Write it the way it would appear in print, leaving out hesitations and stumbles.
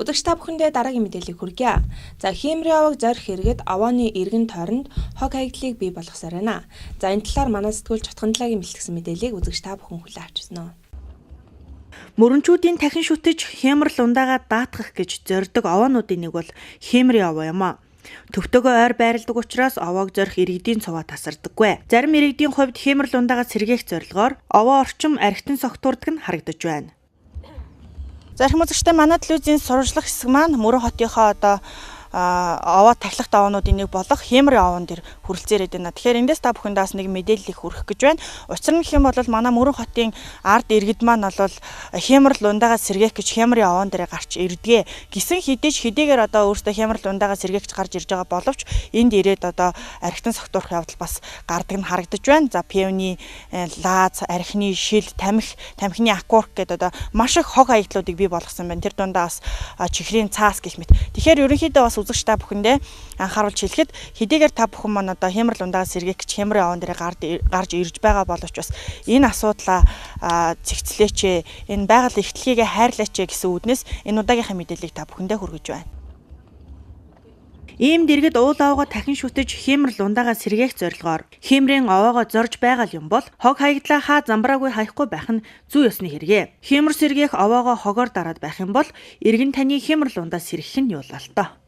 Удагш та бүхэндээ дараагийн мэдээллийг хүргье. За Хемри аваг зорих хэрэгэд овооны эргэн тойронд хог хаягдлыг бий болгосоор байна. За энэ талаар манай сэтгүүлч Чотгонтлагийн бэлтгэсэн мэдээллийг үзэгч та бүхэн хүлээн авч байна. Мөрөнчүүдийн дахин шүтэж Хемрал ундаага даатгах гэж зорьдог овоонуудын нэг бол Хемри овоо юм а. Төвтөгөө ойр байрладаг учраас овоог зорих иргэдийн цуваа тасардаггүй. Зарим иргэдийн хувьд Хемрал ундаага сэргээх зорилгоор овоо орчим архитан согтуурдаг нь харагдаж байна. Зарим үзэгчтэй манай телевизийн сурвалжлах хэсэг маань Мөрөн хотынхоо овоо тахилах овоонуудын нэг болох Хемри овоон дээр хүрэлцээр байна. Тэгэхээр эндээс та бүхэндээ нэг мэдээллийг хүргэх гэж байна. Учир нь гэх юм бол манай Мөрөн хотын ард иргэд маань бол Хемрал ундаага сэргээх гэж Хемри овоон дээр гарч ирдгээ. Гисэн хэдийгээр өөртөө Хемрал ундаага сэргээх гарч ирж байгаа боловч энд ирээд архитан согтуурах явдал бас гардаг нь харагдаж байна. За пивны лааз, архины шил, тамхины аккорд гэдэг маш их хог хаягдлуудыг бий болгосон байна. Тэр дундаа бас чихрийн цаас гэх мэт. Тэгэхээр ерөнхийдөө бас үзэгч та бүхэндээ анхааруулж хэлэхэд хэдийгээр та бүхэн маань Хемрал ундаага сэргээх гэж Хемри овоон дээр гарч ирж байгаа боловч бас энэ асуудлаа цэгцлээч, энэ байгаль эрхлэлхийгээ хайрлаач гэсэн үүднээс энэ удаагийнхаа мэдээллийг та бүхэндээ хүргэж байна. Ийм дэргэд уул овоогоо дахин шүтэж Хемрал ундаага сэргээх зорилгоор Хемрийн овоогоо зорж байгаа юм бол хог хаягдлаа хаа замбраагүй хаяхгүй байх нь зүй ёсны хэрэгэ. Хемр сэргээх овоогоо хогоор дараад байх юм бол иргэн таны Хемрал ундаа сэргэх нь юулалтаа.